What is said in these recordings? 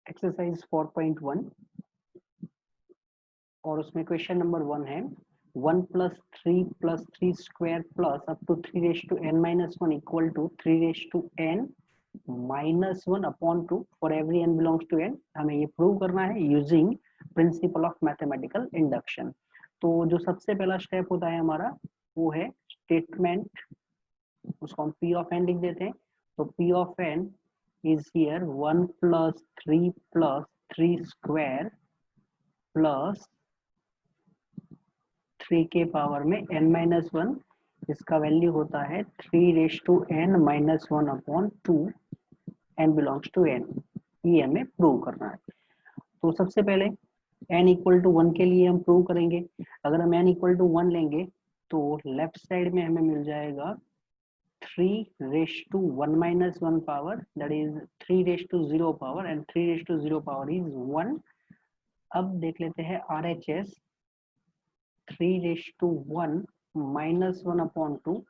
Exercise 4.1 और उसमें question number 1 है 1 + 3 square plus up to 3⁻n - 1 equal to 3⁻n-1/2 for every n belongs to n। हमें ये prove करना है using principle of mathematical induction. तो जो सबसे पहला स्टेप होता है हमारा वो है स्टेटमेंट, उसको हम P ऑफ n लिख देते हैं। तो P of n is here 1 + 3 square plus 3 के पावर में n-1, इसका वैल्यू होता है 3⁻n-1/2 n belongs to n। ये हमें प्रूव करना है। तो सबसे पहले n = 1 के लिए हम प्रूव करेंगे। अगर हम n = 1 लेंगे तो लेफ्ट साइड में हमें मिल जाएगा 3⁻1 power, that is 3⁻0 power, and 3⁻0 power is 1। अब देख लेते हैं RHS 3⁻1 - 1/2,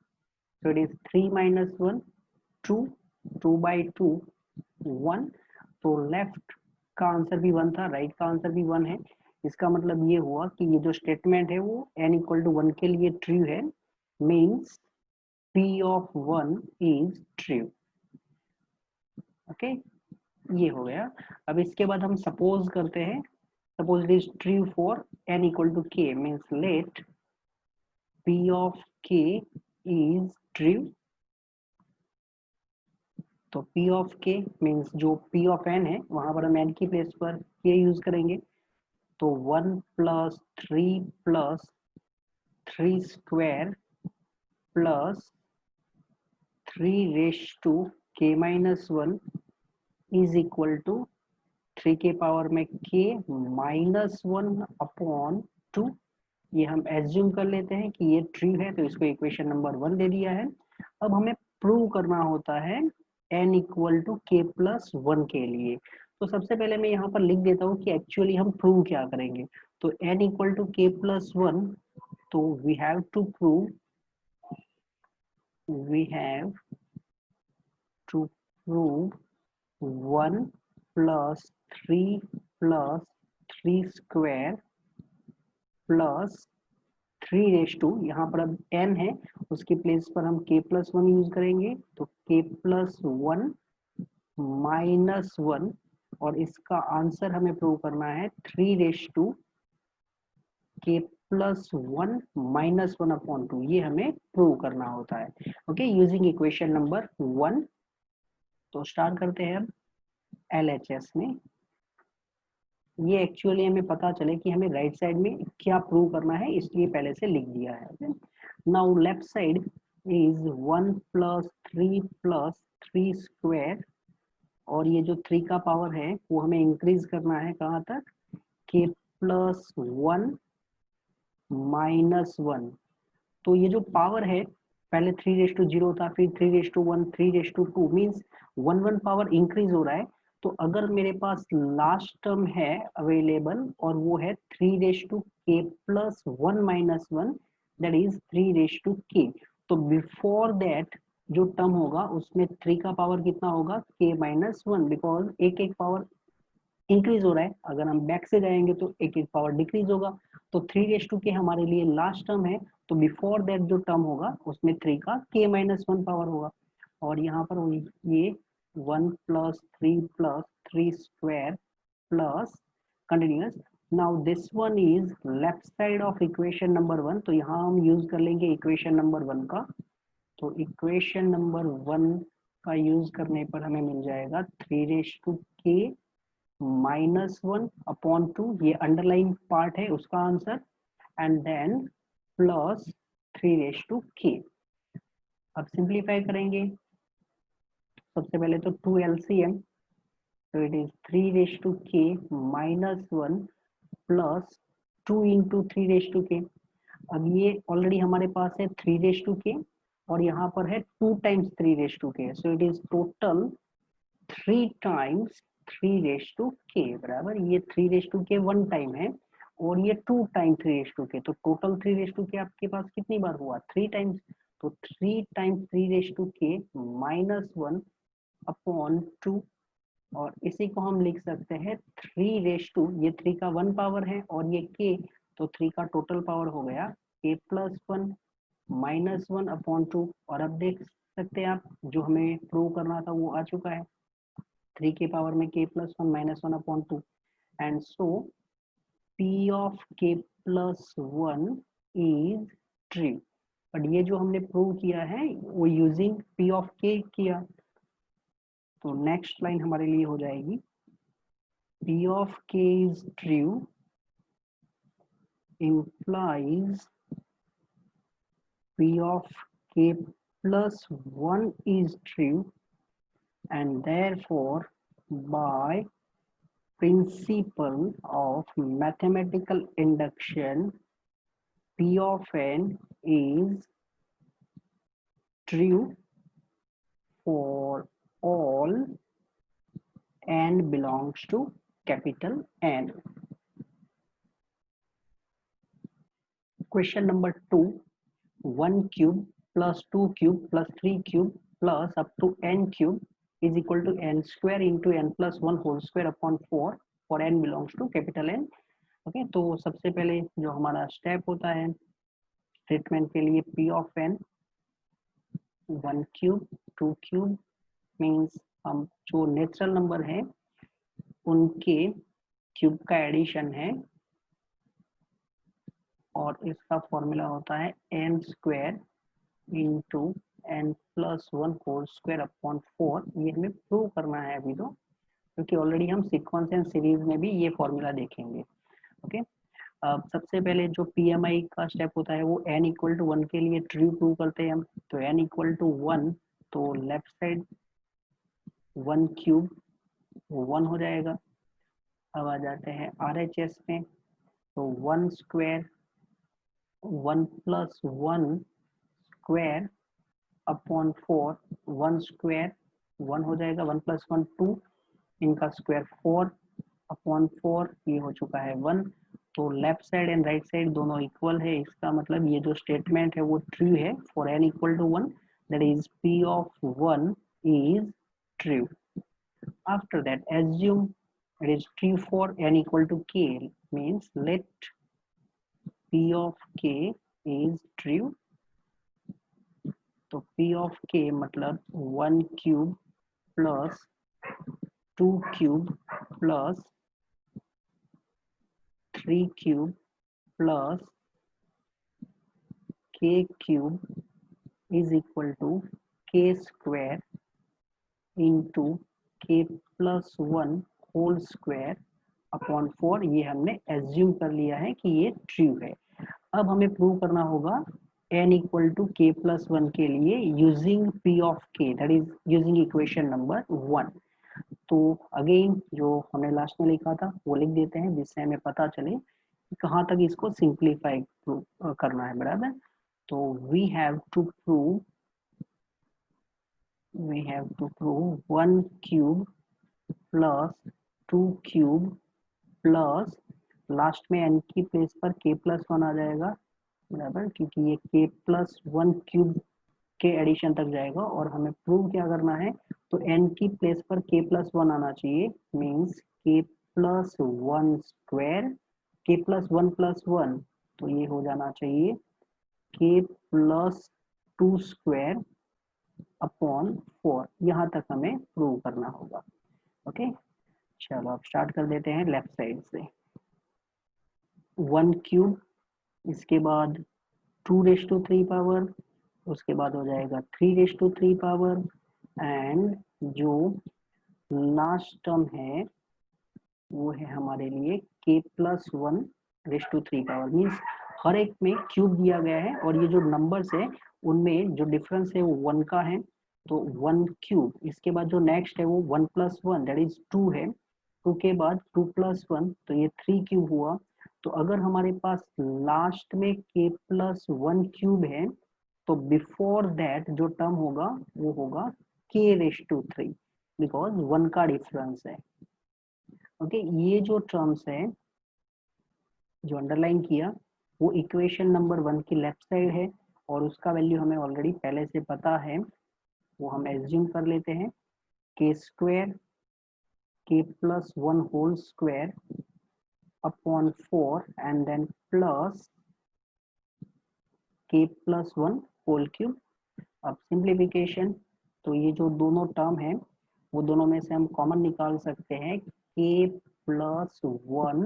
so it is 3 - 1 2, 2/2 1। तो लेफ्ट का आंसर भी 1 था, राइट का आंसर भी 1 है। इसका मतलब ये हुआ कि ये जो स्टेटमेंट है वो n = 1 के लिए ट्रू है, means P of 1 is true। Okay, ये हो गया। अब इसके बाद हम सपोज करते हैं, suppose it is true for n = k, means let P of k is true। तो P of k means जो P of n है वहां पर हम n की प्लेस पर k यूज करेंगे। तो 1 + 3 square plus 3⁻k-1 is equal to 3 के पावर में k -1/2। ये हम एज्यूम कर लेते हैं कि ये ट्रू है, तो इसको इक्वेशन नंबर 1 दे दिया है। अब हमें प्रूव करना होता है n = k+1 के लिए। तो सबसे पहले मैं यहाँ पर लिख देता हूँ कि एक्चुअली हम प्रूव क्या करेंगे। तो n = k+1, तो we have to prove 1 + 3 square plus 3⁻, यहाँ पर अब n है, उसकी प्लेस पर हम k+1 यूज करेंगे। तो k+1 -1, और इसका आंसर हमें प्रूव करना है 3⁻k+1 - 1/2। ये हमें प्रूव करना होता है, ओके, यूजिंग इक्वेशन नंबर 1। तो स्टार्ट करते हैं हम LHS में। ये एक्चुअली हमें पता चले कि हमें राइट साइड में क्या प्रूव करना है, इसलिए पहले से लिख दिया है। Now left side is 1 + 3 square, और ये जो 3 का पावर है वो हमें इंक्रीज करना है कहाँ तक, k+1 -1। तो ये जो पावर है पहले 3⁻0 था, फिर 3⁻1, 3⁻2, मीन्स 1 पावर इंक्रीज हो रहा है। तो अगर मेरे पास लास्ट टर्म है अवेलेबल और वो है 3⁻k+1 - 1, दैट इज 3⁻k। तो बिफोर दैट जो टर्म होगा उसमें 3 का पावर कितना होगा, k-1, बिकॉज एक एक पावर इंक्रीज हो रहा है। अगर हम बैक से जाएंगे तो एक एक पावर डिक्रीज होगा। तो 3⁻k हमारे लिए लास्ट टर्म है, तो बिफोर दैट जो टर्म होगा उसमें 3 का k-1 पावर होगा। और यहाँ पर ये 1 + 3 square plus continuous. Now this one is left side of equation number 1, तो यहाँ हम यूज कर लेंगे इक्वेशन नंबर 1 का। तो इक्वेशन नंबर 1 का यूज करने पर हमें मिल जाएगा 3⁻k -1/2, ये अंडरलाइन पार्ट है उसका answer, and then plus 3⁻k। अब सिंप्लीफाई करेंगे, सबसे पहले तो 2 LCM, तो it is 3⁻k -1 plus 2 × 3⁻k। अब ये ऑलरेडी हमारे पास है 3⁻k, और यहाँ पर है 2 × 3⁻k, so it is total 3 × 3⁻k बराबर, ये 3⁻k 1 टाइम है और ये 2 × 3⁻k, तो टोटल 3⁻k आपके पास कितनी बार हुआ, 3 टाइम्स। तो 3 × 3⁻k -1/2 और इसी को हम लिख सकते हैं 3 रेस टू, ये 3 का 1 पावर है और ये k, तो 3 का टोटल पावर हो गया k+1 -1/2। और अब देख सकते हैं आप, जो हमें प्रूव करना था वो आ चुका है, 3 के पावर में k+1 -1/2, and so p of k+1 is true. But ये जो हमने प्रूव किया है वो यूजिंग p ऑफ k किया, तो नेक्स्ट लाइन हमारे लिए हो जाएगी p of k is true implies p of k+1 is true, and therefore by principle of mathematical induction p of n is true for all n belongs to capital N. Question number 2, 1 cube plus 2 cube plus 3 cube plus up to n cube is equal to n square into n plus 1 whole square upon 4 for n belongs to capital N. Okay, तो सबसे पहले जो हमारा step होता है statement के लिए p of n, 1 cube 2 cube means हम जो नेचुरल नंबर है उनके क्यूब का एडिशन है, और इसका फॉर्मूला होता है n square into n plus 1 whole square upon 4। ये हमें प्रूव करना है अभी तो, क्योंकि ऑलरेडी हम सीक्वेंस एंड सीरीज में भी ये फॉर्मूला देखेंगे। ओके, अब सबसे पहले जो PMI का स्टेप होता है वो n इक्वल टू 1 के लिए ट्रू प्रूव करते हैं हम, तो n इक्वल टू 1, तो लेफ्ट साइड 1 क्यूब 1 हो जाएगा। अब आ जाते हैं RHS में, तो 1 square 1 plus 1 square upon 4, 1 square 1 हो जाएगा, 1 प्लस 1 2, इनका स्क्वायर 4 अपॉन 4, ये हो चुका है 1। तो left side and right side दोनों इक्वल है, इसका मतलब ये जो स्टेटमेंट है वो ट्रू है for n equal to 1, that is p of 1 is true. After that assume it is true for n equal to k, means let p of k is true, तो p of k मतलब 1 cube plus 2 cube plus 3 cube plus k cube is equal to k square into k plus 1 whole square upon 4। ये हमने assume कर लिया है कि ये true है। अब हमें प्रूव करना होगा n equal to k plus 1 के लिए using p of k, that is using equation number 1। तो अगेन जो हमने लास्ट में लिखा था वो लिख देते हैं, जिससे हमें पता चले कि कहाँ तक इसको सिंप्लीफाई करना है, बराबर। तो we have to prove 1 cube plus 2 cube plus last में n की प्लेस पर k प्लस 1 आ जाएगा, बराबर, क्योंकि ये k प्लस 1 क्यूब के एडिशन तक जाएगा। और हमें प्रूव क्या करना है, तो n की प्लेस पर k प्लस 1 आना चाहिए, means k plus 1 square, k plus 1 plus 1, तो ये हो जाना चाहिए k प्लस 2 स्क्वायर अपॉन 4। यहाँ तक हमें प्रूव करना होगा। ओके, चलो अब स्टार्ट कर देते हैं लेफ्ट साइड से। 1 क्यूब, इसके बाद 2 रेज़ टू 3 पावर, उसके बाद हो जाएगा 3 रेज़ टू 3 पावर, एंड जो लास्ट टर्म है वो है हमारे लिए k plus 1 raise to 3 power. Means हर एक में क्यूब दिया गया है और ये जो नंबर्स है उनमें जो डिफरेंस है वो 1 का है, तो 1 क्यूब। इसके बाद जो नेक्स्ट है वो 1 प्लस 1 दैट इज 2 है, 2 के बाद 2 प्लस 1, तो ये 3 क्यूब हुआ। तो अगर हमारे पास लास्ट में k प्लस 1 क्यूब है, तो बिफोर दैट जो टर्म होगा वो होगा k रेज़ टू 3, बिकॉज 1 का डिफरेंस है। ओके, ये जो टर्म्स है जो अंडरलाइन किया वो इक्वेशन नंबर 1 की लेफ्ट साइड है, और उसका वैल्यू हमें ऑलरेडी पहले से पता है, वो हम एज्यूम कर लेते हैं k square k plus 1 whole square upon 4 and then plus k plus 1 whole cube. अब सिंप्लीफिकेशन, तो ये जो दोनों टर्म है वो दोनों में से हम कॉमन निकाल सकते हैं k plus 1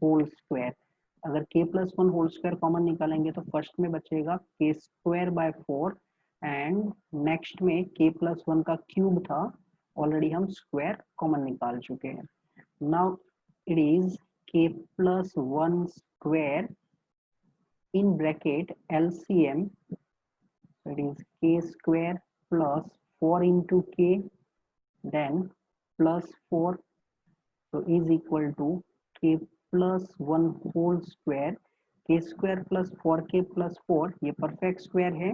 होल स्क्वायर। अगर k plus 1 whole square common निकालेंगे तो फर्स्ट में बचेगा k square by 4 and next में k plus 1 का क्यूब था, ऑलरेडी हम स्क्वायर कॉमन निकाल चुके हैं। Now it is k plus 1 square in bracket LCM, so it is k square plus 4 into k then plus 4, so is equal to k plus 1 whole square, k square plus 4k plus 4 ये perfect square है,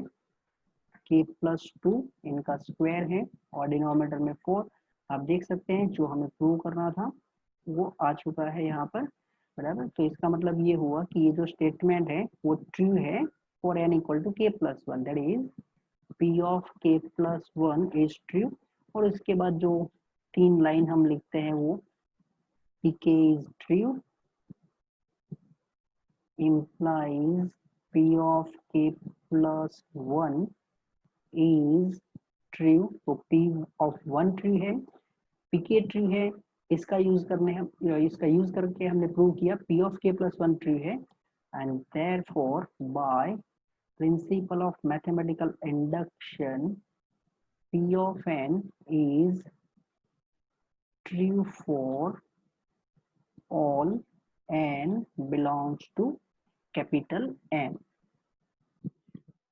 k plus 2 इनका square है और denominator में 4। आप देख सकते हैं जो हमें प्रूव करना था वो आ चुका है यहाँ पर, बराबर। तो इसका मतलब ये हुआ कि ये जो स्टेटमेंट है वो ट्रू है for n equal to k plus 1, that is p of k plus 1 is true. और इसके बाद जो 3 लाइन हम लिखते हैं वो pk is true implies p of k plus 1 is true, तो p of 1 ट्रू है, pk ट्रू है। इसका यूज करके हमने प्रूव किया p of k plus 1 true है and therefore by principle of mathematical induction p of n is true for all n belongs to capital N.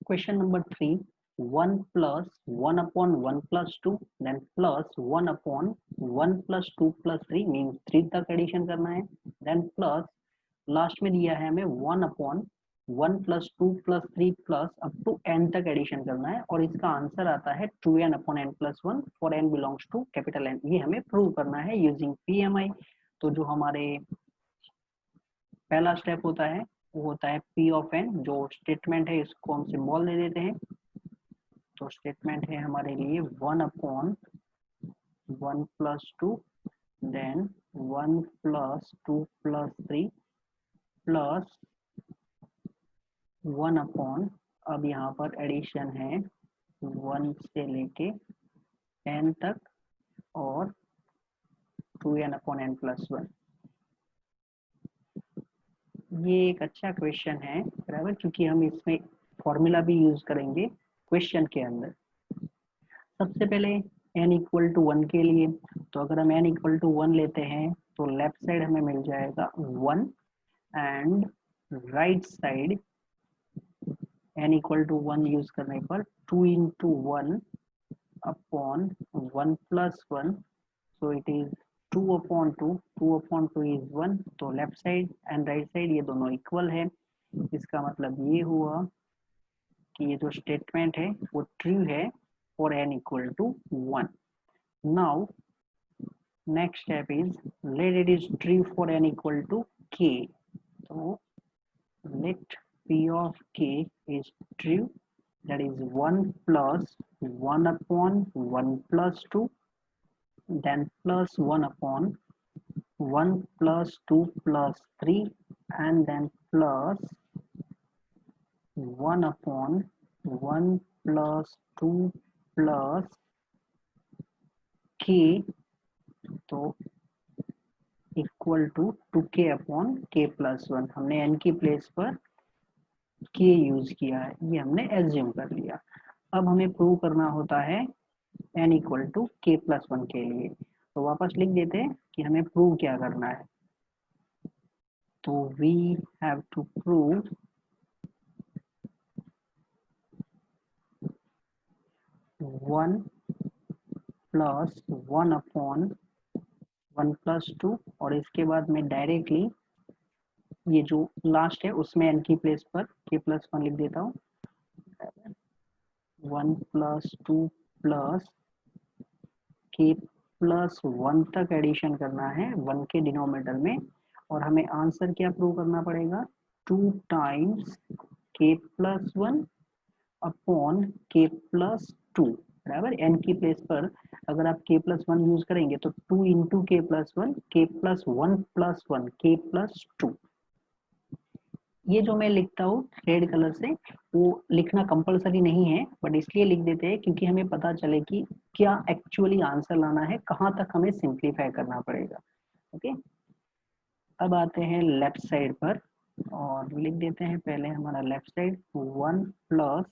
Question number 3, 1 plus 1 upon 1 plus 2 then plus 1 upon 1 plus 2 plus 3 means 3 तक addition करना है, then plus last में दिया है हमें 1 upon 1 plus 2 plus 3 plus up to n तक addition करना है और इसका आंसर आता है 2n upon n plus 1 for n belongs to capital N। ये हमें प्रूव करना है यूजिंग PMI। तो जो हमारे पहला स्टेप होता है वो होता है P of n, जो स्टेटमेंट है इसको हम सिंबल दे देते हैं। तो स्टेटमेंट है हमारे लिए 1 upon 1 plus 2 then 1 plus 2 plus 3 plus 1 upon, अब यहाँ पर एडिशन है 1 से लेके n तक और 2n upon n plus 1। ये एक अच्छा क्वेश्चन है बराबर, क्योंकि हम इसमें फॉर्मूला भी यूज करेंगे क्वेश्चन के अंदर। सबसे पहले n इक्वल टू 1 के लिए, तो अगर हम n इक्वल टू 1 लेते हैं तो लेफ्ट साइड हमें मिल जाएगा 1 and right side n equal to 1 use करने पर 2 into 1 upon 1 plus 1, so it is 2 upon 2, 2 upon 2 is 1, तो left side and right side ये दोनों इक्वल है। इसका मतलब ये हुआ कि ये जो स्टेटमेंट है वो ट्रू है for n equal to 1। Now next step is let it is true for n equal to k, तो let p of k is true, that is 1 plus 1 upon 1 plus 2 then plus 1 upon 1 plus 2 plus 3 and then plus 1 upon 1 plus 2 plus k, तो equal to 2k upon k plus 1। हमने n की place पर k use किया है, ये हमने assume कर लिया। अब हमें प्रूव करना होता है n equal to k plus 1 के लिए, तो वापस लिख देते हैं कि हमें प्रूव क्या करना है। तो we have to prove one plus 1 upon 1 plus 2 और इसके बाद में डायरेक्टली ये जो लास्ट है उसमें n की प्लेस पर k प्लस 1 लिख देता हूँ। 1 प्लस 2 प्लस k प्लस 1 तक एडिशन करना है 1 के डिनोमिनेटर में और हमें आंसर क्या प्रूव करना पड़ेगा 2 times k plus 1 upon k plus 2 बराबर। एन की प्लेस पर अगर आप k प्लस वन यूज करेंगे तो 2 इंटू के प्लस वन, के प्लस वन, के प्लस टू। ये जो मैं लिखता हूँ रेड कलर से, वो लिखना कंपलसरी नहीं है, बट इसलिए लिख देते हैं क्योंकि हमें पता चले कि क्या एक्चुअली आंसर लाना है, कहाँ तक हमें सिंप्लीफाई करना पड़ेगा। ओके, अब आते हैं लेफ्ट साइड पर और लिख देते हैं पहले हमारा left side 1 plus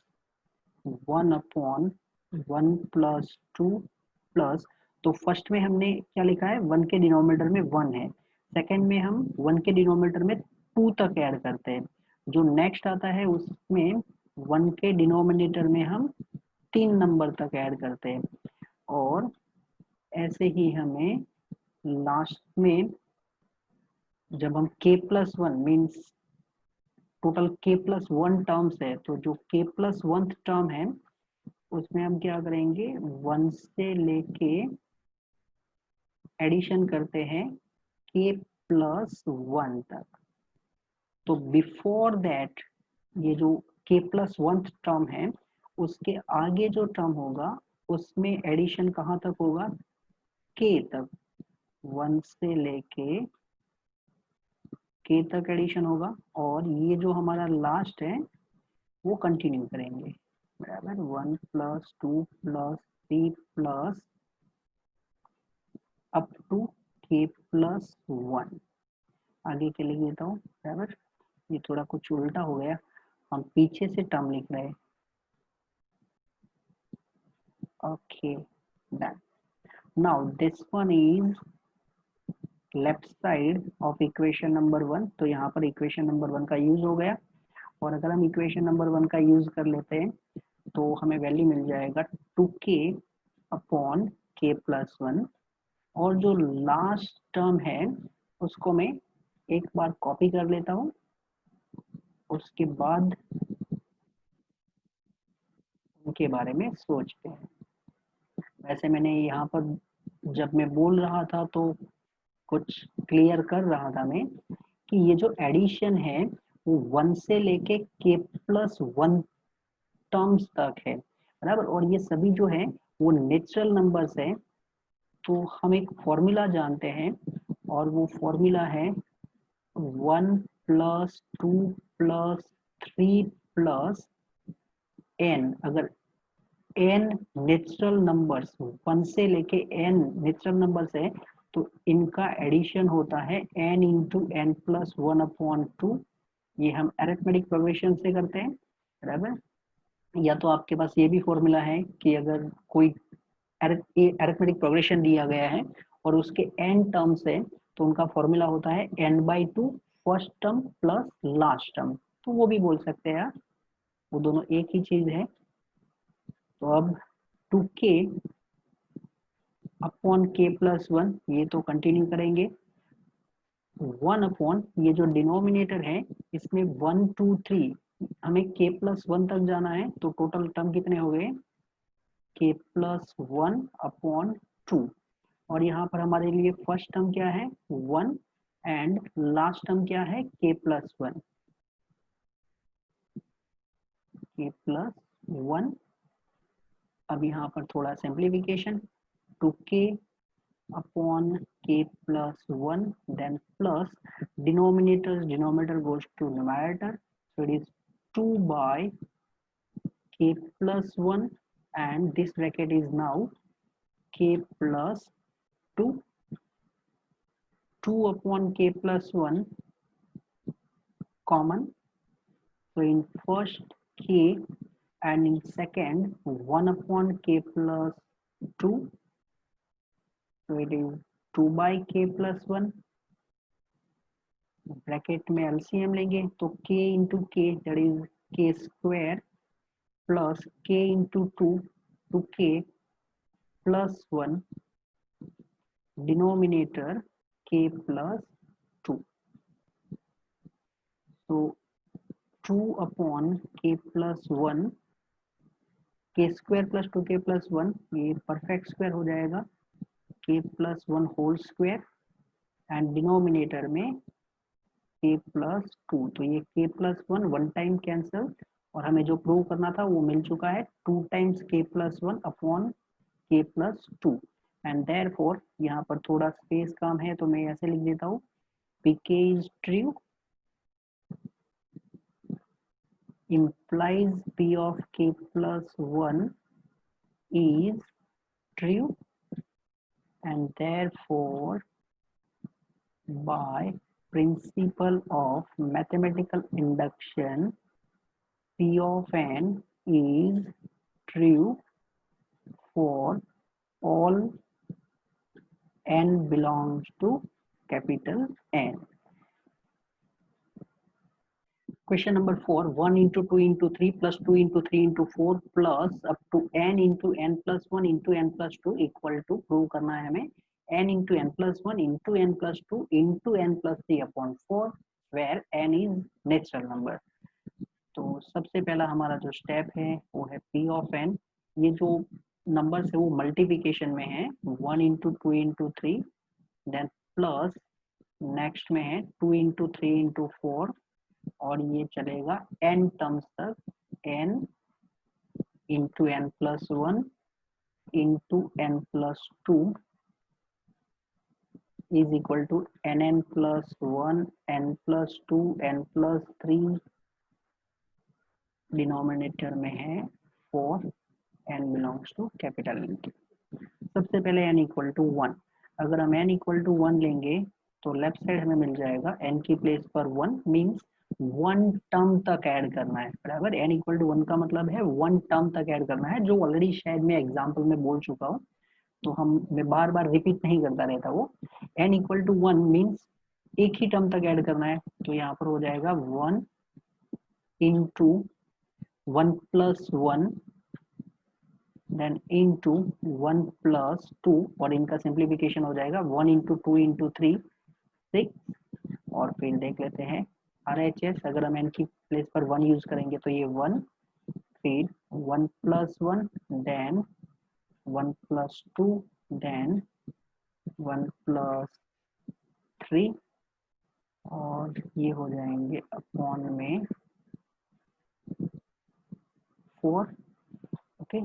1/1 plus 2 plus, तो फर्स्ट में हमने क्या लिखा है, 1 के डिनोमिनेटर में 1 है, सेकंड में हम 1 के डिनोमिनेटर में 2 तक ऐड करते हैं, जो नेक्स्ट आता है उसमें 1 के डिनोमिनेटर में हम 3 नंबर तक ऐड करते हैं, और ऐसे ही हमें लास्ट में जब हम k plus one means total k plus one terms है, तो जो k प्लस वन टर्म है उसमें हम क्या करेंगे, 1 से लेके एडिशन करते हैं k प्लस वन तक। तो बिफोर दैट ये जो k प्लस वन टर्म है उसके आगे जो टर्म होगा उसमें एडिशन कहाँ तक होगा, k तक, 1 से लेके k तक एडिशन होगा, और ये जो हमारा लास्ट है वो कंटिन्यू करेंगे, बराबर। 1 plus 2 plus 3 plus up to k plus one. आगे के लिख देता हूँ, बराबर। ये थोड़ा कुछ उल्टा हो गया, हम पीछे से टर्म लिख रहे हैं। Okay, done. Now this one is left side of equation number one, तो यहाँ पर इक्वेशन नंबर वन का यूज हो गया, और अगर हम इक्वेशन नंबर वन का यूज कर लेते हैं तो हमें वैल्यू मिल जाएगा 2k upon k plus one, और जो लास्ट टर्म है उसको मैं एक बार कॉपी कर लेता हूँ, उसके बाद उनके बारे में सोचते हैं। वैसे मैंने यहाँ पर जब मैं बोल रहा था तो कुछ क्लियर कर रहा था मैं कि ये जो एडिशन है वो 1 से लेके k प्लस वन टर्म्स तक है, बराबर। और ये सभी जो है वो नेचुरल नंबर्स है, तो हम एक फॉर्मूला जानते हैं, और वो फॉर्मूला है 1 प्लस 2 प्लस 3 प्लस n। अगर n नेचुरल नंबर्स 1 से लेके n नेचुरल नंबर्स है तो इनका एडिशन होता है n into n plus one upon two. ये हम अरिथमेटिक प्रोग्रेशन से करते हैं, बराबर। या तो आपके पास ये भी फॉर्मूला है कि अगर कोई अरिथमेटिक प्रोग्रेशन दिया गया है और उसके n टर्म्स है तो उनका फॉर्मूला होता है n/2 first term plus last term, तो वो भी बोल सकते हैं यार, वो दोनों एक ही चीज है। तो अब 2k upon k plus one, ये तो कंटिन्यू करेंगे, 1 अपॉन ये जो डिनोमिनेटर है इसमें 1 2 3, हमें k प्लस वन तक जाना है, तो टोटल टर्म कितने हो गए, k plus one upon to, और यहाँ पर हमारे लिए फर्स्ट टर्म क्या है 1, एंड लास्ट टर्म क्या है k plus one, k plus one. अब यहाँ पर थोड़ा simplification, 2k upon k plus 1, then plus denominator goes to numerator, so it is 2 by k plus 1, and this bracket is now k plus 2, 2 upon k plus 1 common, so in first k and in second 1 upon k plus 2, so it is 2 by k plus 1, bracket में LCM लेंगे तो k into k that is k square plus k into two k plus one, denominator k plus two, तो 2 अपॉन k plus one, k square plus 2k plus one, ये perfect square हो जाएगा, k plus one whole square, and denominator में k plus two, तो ये k plus one one time cancel, और हमें जो प्रूव करना था वो मिल चुका है, 2 times k plus 1 upon k plus 2, and therefore यहाँ पर थोड़ा स्पेस कम है तो मैं ऐसे लिख देता हूँ, pk is true implies p of k plus 1 is true, and therefore by principle of mathematical induction p of n is true for all n belongs to capital N. Question number 4, 1 into 2 into 3 plus 2 into 3 into 4 plus up to n into n plus 1 into n plus 2 equal to, prove करना है हमें, n into n plus 1 into n plus 2 into n plus 3 upon 4 where n is natural number. तो सबसे पहला हमारा जो step है वो है p of n, ये जो नंबर्स है वो मल्टीप्लिकेशन में है, 1 into 2 into 3 then plus next में है 2 into 3 into 4 और ये चलेगा n टर्म्स तक, n into n plus 1 into n plus 2 is equal to nn plus 1 n plus 2 n plus 3, denominator में है 4, n belongs to capital N। सबसे पहले n इक्वल टू 1, अगर हम n इक्वल टू 1 लेंगे तो लेफ्ट साइड हमें मिल जाएगा n की प्लेस पर 1, मीन्स 1 टर्म तक ऐड करना है, बराबर। n इक्वल टू 1 का मतलब है 1 टर्म तक ऐड करना है, जो ऑलरेडी शायद मैं एग्जाम्पल में बोल चुका हूँ, तो मैं बार बार रिपीट नहीं करता रहता वो। n इक्वल टू 1 मीन्स एक ही टर्म तक ऐड करना है, तो यहाँ पर हो जाएगा 1 into 1 plus 1 then into 1 plus 2, और इनका सिंप्लीफिकेशन हो जाएगा 1 इंटू 2 इंटू 3 6, और फिर देख लेते हैं RHS, अगर हम n की प्लेस पर 1 यूज करेंगे तो ये 1, फिर 1 plus 1 then 1 plus 2 then 1 plus 3, और ये हो जाएंगे अपॉन में 4, ओके।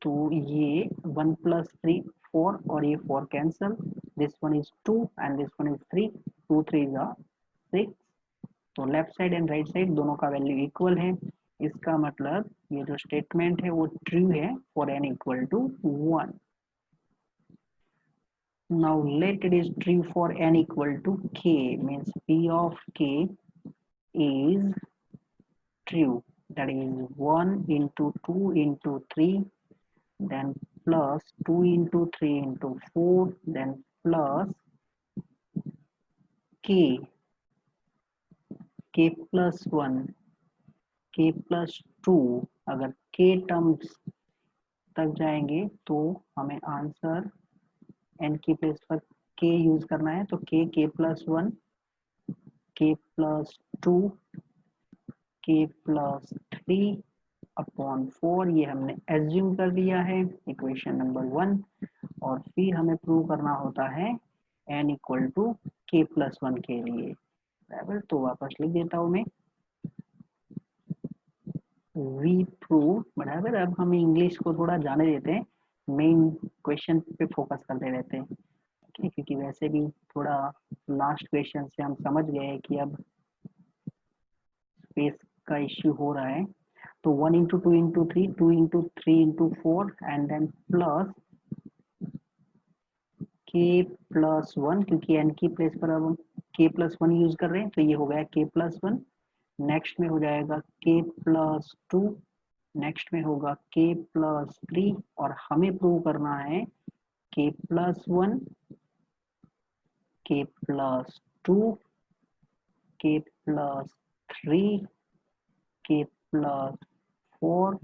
तो ये 1 प्लस 3 4 और ये 4 cancel, this one is 2 and this one is 3, 2 3 जा 6, तो left side and right side दोनों का वैल्यू इक्वल है, इसका मतलब ये जो स्टेटमेंट है वो ट्रू है for n equal to 1। now let it is true for n equal to k, means p of k is true, that is 1 into 2 into 3 then plus 2 into 3 into 4 then plus k plus 1 k plus 2, अगर k terms तक जाएंगे तो हमें answer n की place पर k use करना है, तो k plus 1 k plus 2 k plus 3 upon 4, ये हमने एज्यूम कर दिया है इक्वेशन नंबर 1, और फिर हमें प्रूव करना होता है n equal to k plus 1 के लिए, बराबर। तो वापस लिख देता हूँ मैं, वी प्रूव, बराबर। अब हम इंग्लिश को थोड़ा जाने देते हैं, मेन क्वेश्चन पे फोकस करते रहते हैं, क्योंकि वैसे भी थोड़ा लास्ट क्वेश्चन से हम समझ गए हैं कि अब स्पेस का इश्यू हो रहा है। तो 1 into 2 into 3 2 into 3 into 4 and then plus k plus 1, क्योंकि n की प्लेस पर अब हम k प्लस 1 यूज कर रहे हैं, तो ये हो गया k प्लस 1, नेक्स्ट में हो जाएगा k प्लस 2, नेक्स्ट में होगा k प्लस 3, और हमें प्रूव करना है k plus 1 k plus 2 k plus 3 k plus 4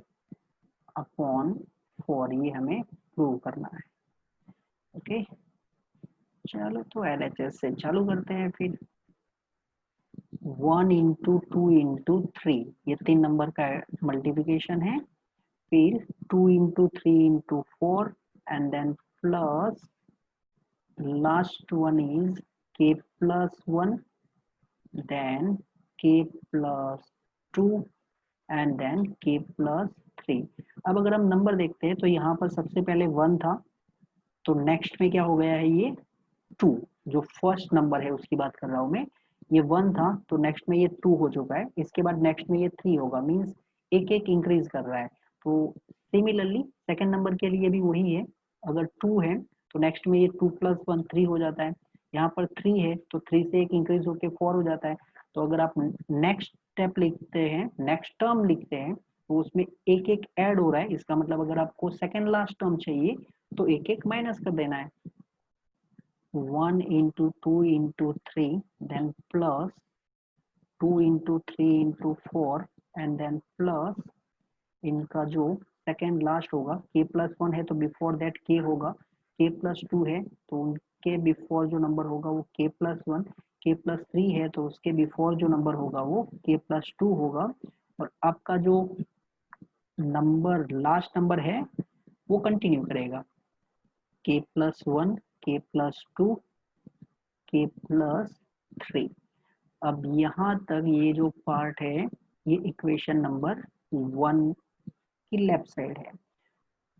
upon 4, ये हमें प्रूव करना है, ओके। चलो तो LHS से चालू करते हैं फिर। 1 इंटू 2 इंटू 3, ये 3 नंबर का मल्टीप्लिकेशन है, फिर 2 into 3 into 4 and then plus last one is k plus 1 then k plus 2 and then k plus 3। अब अगर हम नंबर देखते हैं तो यहाँ पर सबसे पहले 1 था, तो नेक्स्ट में क्या हो गया है, ये 2, जो फर्स्ट नंबर है उसकी बात कर रहा हूँ मैं। ये 1 था तो नेक्स्ट में ये 2 हो चुका है, इसके बाद नेक्स्ट में ये 3 होगा, मीन्स एक एक इंक्रीज कर रहा है। तो सिमिलरली सेकेंड नंबर के लिए भी वही है, अगर 2 है तो नेक्स्ट में ये 2 प्लस 1 3 हो जाता है, यहाँ पर 3 है तो 3 से एक इंक्रीज होकर 4 हो जाता है। तो अगर आप नेक्स्ट स्टेप लिखते हैं, नेक्स्ट टर्म लिखते हैं, तो उसमें एक एक ऐड हो रहा है, इसका मतलब अगर आपको सेकेंड लास्ट टर्म चाहिए तो एक एक माइनस कर देना है। 1 into 2 into 3, then plus 2 into 3 into 4, and then plus इनका जो सेकेंड लास्ट होगा k प्लस 1 है तो बिफोर दैट k होगा, k प्लस 2 है तो उनके बिफोर जो नंबर होगा वो k प्लस 1, k प्लस 3 है तो उसके बिफोर जो नंबर होगा वो k प्लस 2 होगा। और आपका जो नंबर लास्ट नंबर है वो कंटिन्यू करेगा, k plus 1, k plus 2, k plus 3। अब यहाँ तक ये जो पार्ट है ये इक्वेशन नंबर 1 की लेफ्ट साइड है,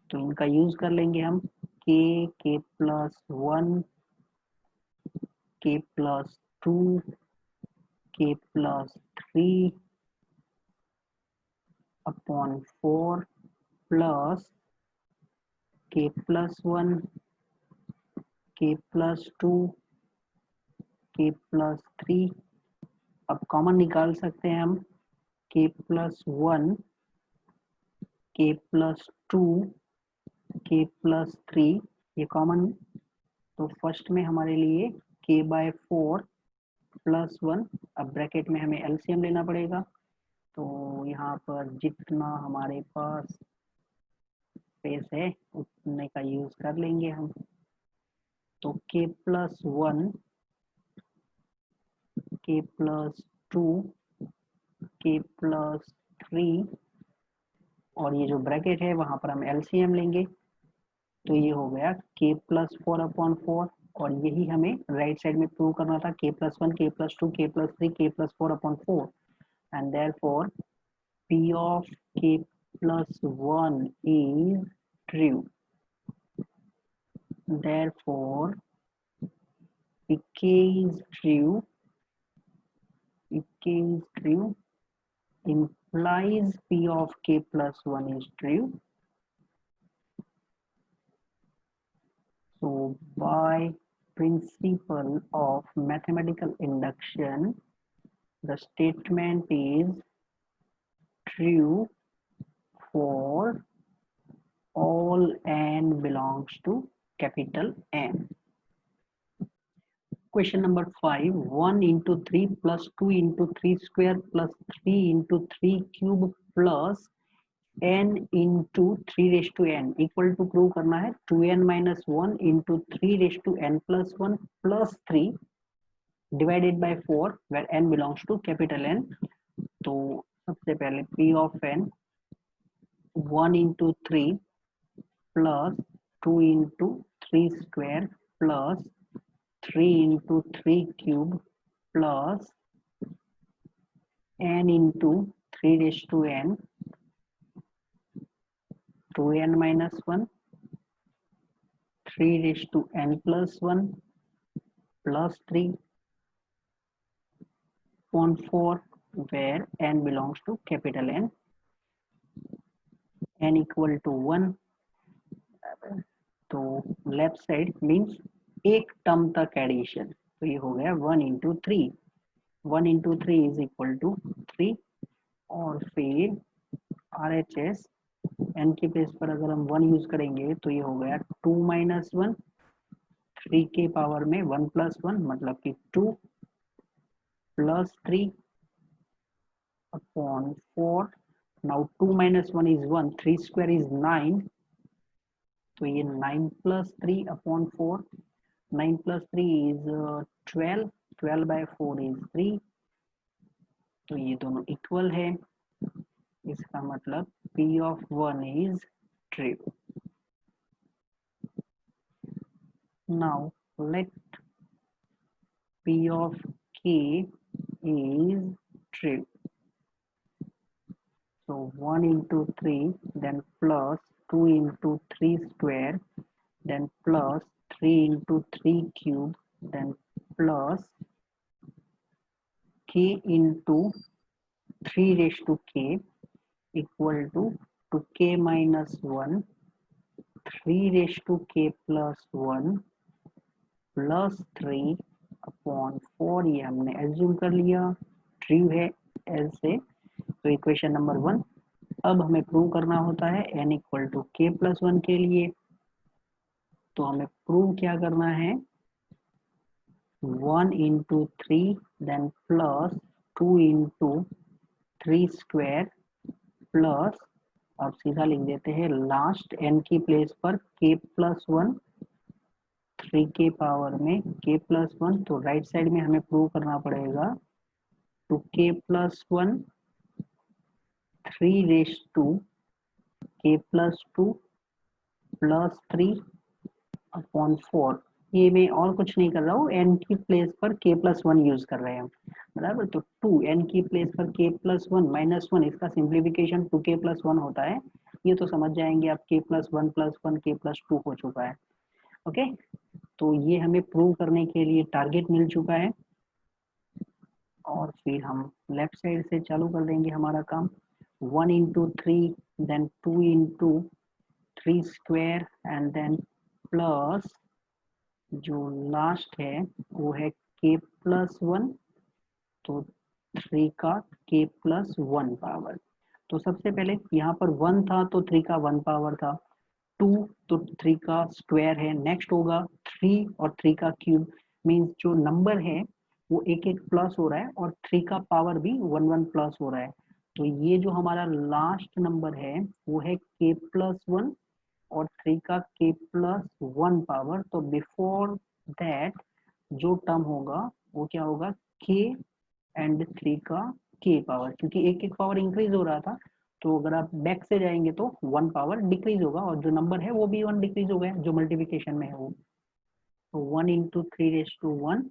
तो इनका यूज कर लेंगे हम। k plus 1, k plus 2, k plus 3 upon 4 plus k plus 1, k plus 2, k plus 3। अब कॉमन निकाल सकते हैं हम, k plus 1, k plus 2, k plus 3, ये कॉमन। तो फर्स्ट में हमारे लिए k बाय 4 प्लस 1, अब ब्रैकेट में हमें एलसीएम लेना पड़ेगा, तो यहाँ पर जितना हमारे पास स्पेस है उतने का यूज कर लेंगे हम। तो k plus 1, k plus 2, k plus 3, और ये जो ब्रैकेट है वहां पर हम एलसीएम लेंगे, तो ये हो गया k प्लस 4 अपॉन 4, और यही हमें राइट साइड में प्रूव करना था, k plus 1, k plus 2, k plus 3, k plus 4 upon 4, and therefore p of k plus 1 is true. Therefore, if k is true, if k is true, implies p of k plus 1 is true. So, by principle of mathematical induction, the statement is true for all n belongs to capital N. Question number 5, 1 into 3 plus 2 into 3 square plus 3 into 3 cube plus n into 3 raised to n equal to prove करना है 2n minus 1 into 3 raised to n plus 1 plus 3 divided by 4 where n belongs to capital N। तो सबसे पहले p of n 1 into 3 plus 2 into 3 square plus 3 into 3 cube plus n into 3 raised to n 2n minus 1 3 raised to n plus 1 plus 3 upon 4 where n belongs to capital N, n equal to 1। तो left side means एक term तक addition, तो ये हो गया 1 into 3, 1 into 3 is equal to 3, और फिर RHS n के प्लेस पर अगर हम 1 यूज करेंगे तो ये हो गया 2 minus 1, 3 के पावर में 1 plus 1 मतलब कि 2 plus 3 upon 4। now 2 minus 1 is 1, 3 square is 9, तो ये 9 plus 3 upon 4, 9 plus 3 is 12, 12 by 4 is 3, तो ये दोनों इक्वल है, इसका मतलब p of 1 is true। now let p of k is true। So 1 into 3, then plus 2 into 3 square, then plus 3 into 3 cube, then plus k into 3 raised to k equal to k minus 1, 3 raised to k plus 1 plus 3 upon 4, ये हमने assume कर लिया, true है L से। तो equation number 1। अब हमें prove करना होता है n इक्वल टू के प्लस 1 के लिए। तो हमें प्रूव क्या करना है, 1 into 3 then plus 2 into 3 square plus, अब सीधा लिख देते हैं लास्ट n की प्लेस पर k प्लस 1, 3 के पावर में k प्लस 1, तो राइट साइड में हमें प्रूव करना पड़ेगा 2k plus 1 3 raise to k plus 2 plus 3 upon 4। ये मैं और कुछ नहीं कर रहा हूँ, n की प्लेस पर k प्लस 1 यूज कर रहे हैं, बराबर। तो 2 n की प्लेस पर k प्लस 1 माइनस 1, इसका सिंप्लीफिकेशन 2k प्लस 1 होता है। ये तो समझ जाएंगे आप, k प्लस 1 k प्लस 2 हो चुका है। ओके, तो ये हमें प्रूव करने के लिए टारगेट मिल चुका है, और फिर हम लेफ्ट साइड से चालू कर देंगे हमारा काम। 1 into 3 then 2 into 3 square and then plus जो लास्ट है वो है k प्लस 1, तो 3 का k प्लस 1 पावर। तो सबसे पहले यहाँ पर 1 था तो 3 का 1 पावर था, 2 तो 3 का स्क्वायर है, नेक्स्ट होगा 3 और 3 का क्यूब, मीन्स जो नंबर है वो एक एक प्लस हो रहा है और 3 का पावर भी 1 1 प्लस हो रहा है। तो ये जो हमारा लास्ट नंबर है वो है k प्लस 1 और 3 का k प्लस 1 पावर। तो बिफोर दैट जो टर्म होगा वो क्या होगा, k एंड 3 का k पावर, क्योंकि एक एक पावर इंक्रीज हो रहा था, तो अगर आप बैक से जाएंगे तो 1 पावर डिक्रीज होगा और जो नंबर है वो भी 1 डिक्रीज हो गया जो मल्टीप्लिकेशन में है वो। तो 1 into 3 raise to 1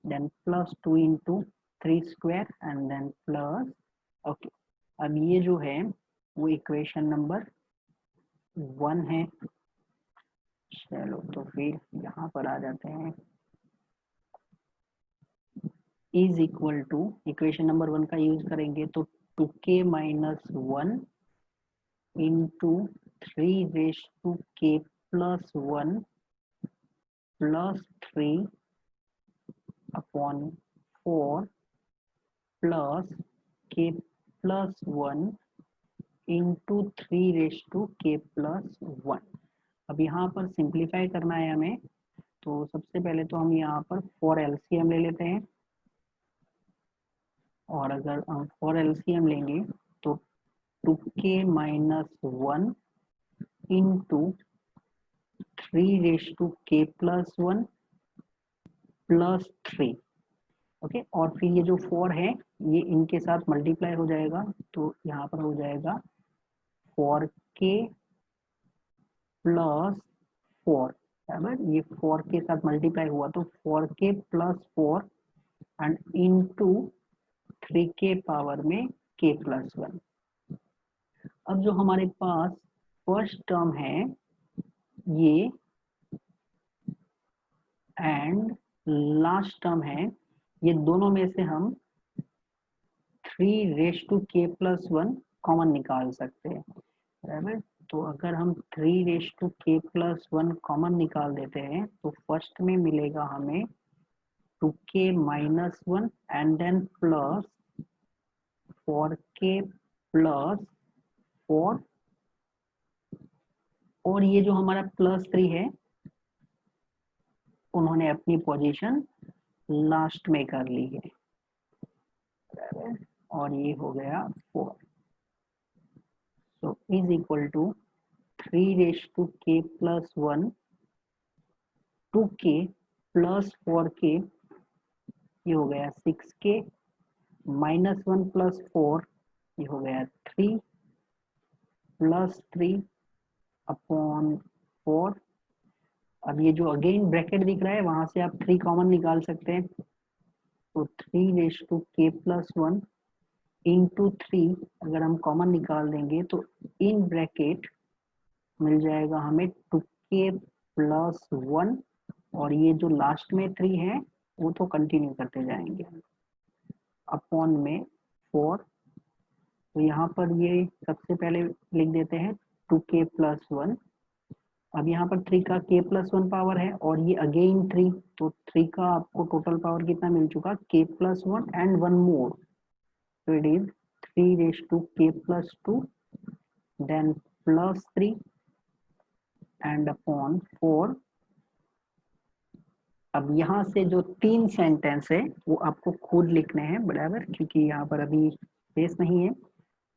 then plus 2 into 3 square and then plus, okay. अब ये जो है वो इक्वेशन नंबर 1 है। चलो तो फिर यहाँ पर आ जाते हैं, is equal to, equation number 1 का यूज करेंगे तो 2k minus 1 into 3 raise to k plus 1 plus 3 upon 4 plus k plus 1 into 3 raise to k plus 1। अब यहाँ पर सिंप्लीफाई करना है हमें, तो सबसे पहले तो हम यहाँ पर 4 LCM ले लेते हैं, और अगर हम 4 LCM लेंगे तो 2k minus 1 into 3 raise to k plus 1 plus 3, okay. और फिर ये जो 4 है ये इनके साथ मल्टीप्लाई हो जाएगा, तो यहाँ पर हो जाएगा 4k प्लस 4, बराबर। ये 4 के साथ मल्टीप्लाई हुआ तो 4k plus 4 and into 3k power में k प्लस 1। अब जो हमारे पास फर्स्ट टर्म है ये एंड लास्ट टर्म है, ये दोनों में से हम 3 raise to k plus 1 common निकाल सकते हैं, बराबर। तो अगर हम 3 raise to k plus 1 common निकाल देते हैं तो फर्स्ट में मिलेगा हमें 2k minus 1 and then plus 4k plus 4, और ये जो हमारा प्लस 3 है उन्होंने अपनी पोजीशन लास्ट में कर ली है, और ये हो गया 4। So is equal to 3 raise to k plus 1 2k plus 4k, ये हो गया 6k माइनस 1 प्लस 4, ये हो गया 3 प्लस 3 अपॉन 4। अब ये जो अगेन ब्रैकेट दिख रहा है वहां से आप 3 कॉमन निकाल सकते हैं, तो 3 raise to k plus 1 into 3 अगर हम कॉमन निकाल देंगे तो इन ब्रैकेट मिल जाएगा हमें 2k प्लस 1, और ये जो लास्ट में 3 है वो तो कंटिन्यू करते जाएंगे अपॉन में 4। तो यहाँ पर ये सबसे पहले लिख देते हैं 2k प्लस 1। अब यहाँ पर 3 का k प्लस 1 पावर है और ये अगेन 3, तो 3 का आपको टोटल पावर कितना मिल चुका, k plus 1 and 1 more, so it is 3 raised to k plus 2 then plus 3 and upon 4। अब यहाँ से जो 3 सेंटेंस है वो आपको खुद लिखने हैं बराबर, क्योंकि यहाँ पर अभी स्पेस नहीं है।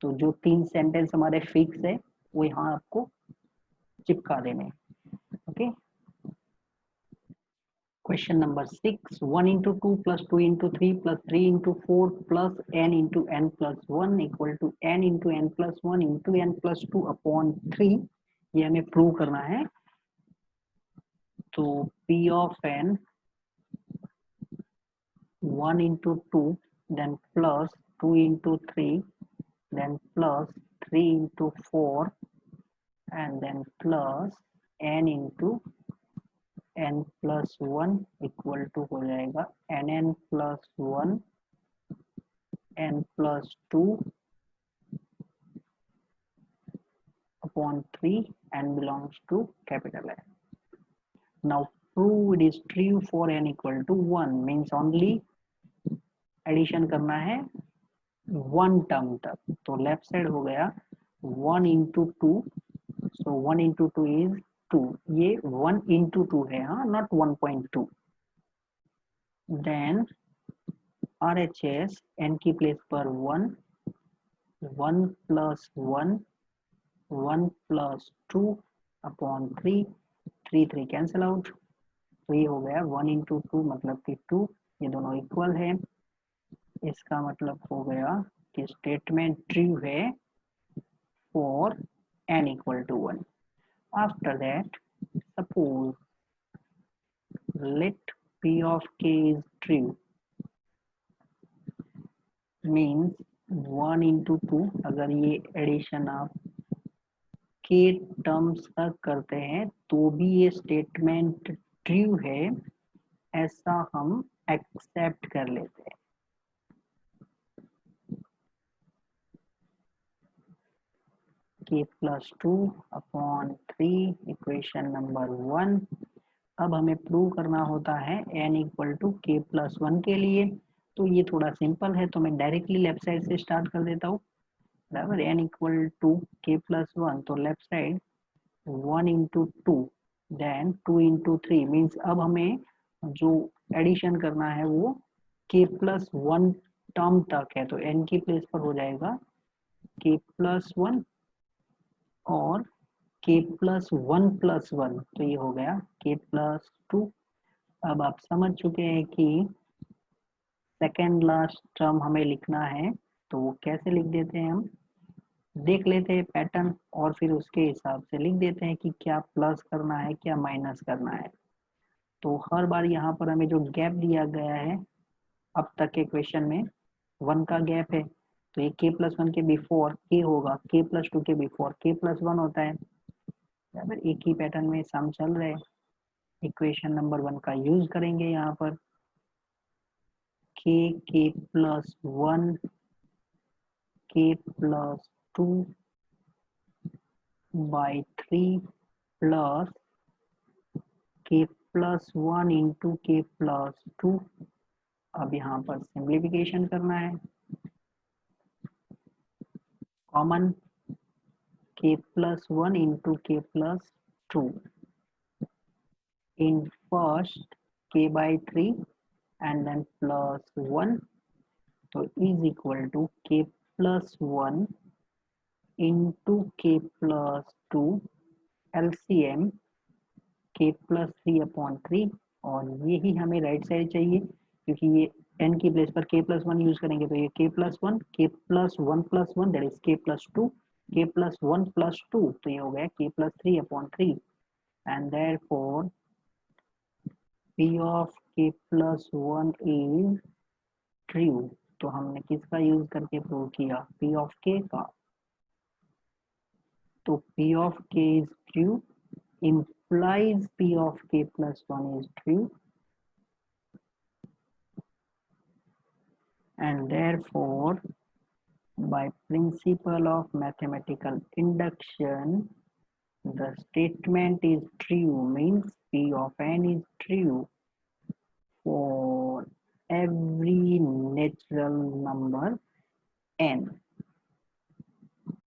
तो जो 3 सेंटेंस हमारे फिक्स है वो यहाँ आपको चिपका देने। Okay, question number 6, 1 into 2 plus 2 into 3 plus 3 into 4 plus n into n plus 1 equal to n into n plus 1 into n plus 2 upon 3। ये हमें प्रूव करना है। तो p of n 1 into 2 then plus 2 into 3 then plus 3 into 4 and then plus n into n plus 1 equal to हो जाएगा nn plus 1 n plus 2 upon 3 n belongs to capital N. Now prove it is true for n equal to 1 means only addition करना है 1 term तक। तो left side हो गया 1 into 2, so 1 into 2 is 2, ये 1 into 2 है, हाँ, not 1.2। then RHS n की प्लेस पर 1 1 plus 1 1 plus 2 upon 3 3 3 cancel out. तो ये हो गया 1 into 2 मतलब कि 2, ये दोनों इक्वल है। इसका मतलब हो गया कि स्टेटमेंट ट्रू है for n equal to 1। After that, suppose let p of k is true means 1 into 2, अगर ये एडिशन आप के टर्म्स का करते हैं तो भी ये स्टेटमेंट ट्रू है, ऐसा हम एक्सेप्ट कर लेते हैं। k plus 2 upon 3 equation number 1। अब हमें प्रूव करना होता है n equal to k plus 1 के लिए। तो ये थोड़ा सिंपल है, तो मैं डायरेक्टली लेफ्ट साइड से स्टार्ट कर देता हूँ बराबर। n equal to k plus 1, तो left side 1 into 2 then 2 into 3 means अब हमें जो एडिशन करना है वो k प्लस 1 टर्म तक है। तो n की प्लेस पर हो जाएगा k प्लस 1 और k प्लस 1 प्लस 1, तो ये हो गया k प्लस 2। अब आप समझ चुके हैं कि सेकेंड लास्ट टर्म हमें लिखना है, तो वो कैसे लिख देते हैं, हम देख लेते हैं पैटर्न और फिर उसके हिसाब से लिख देते हैं कि क्या प्लस करना है क्या माइनस करना है। तो हर बार यहाँ पर हमें जो गैप दिया गया है अब तक के क्वेश्चन में 1 का गैप है, तो ये k प्लस 1 के बिफोर k होगा, k प्लस 2 के बिफोर k प्लस 1 होता है बराबर। एक ही पैटर्न में सम चल रहे, इक्वेशन नंबर 1 का यूज करेंगे यहाँ पर k plus 1 k plus 2 by 3 plus k plus 1 into k plus 2। अब यहाँ पर सिंप्लीफिकेशन करना है, common k plus 1 into k plus 2 in first k by 3 and then plus 1, so is equal to k plus 1 into k plus 2 LCM k plus 3 upon 3, और यही हमें right side चाहिए क्योंकि ये n की प्लेस पर k plus 1 यूज करेंगे, तो ये k plus 1 k plus 1 plus 1 that is k plus 2 k plus 1 plus 2, तो ये हो गया k plus 3 upon 3 and therefore p of k plus 1 is true। तो हमने किसका यूज करके प्रूव किया, पी ऑफ के का। तो पी ऑफ के is true implies p of k plus 1 is true, and therefore by principle of mathematical induction the statement is true means p of n is true for every natural number n.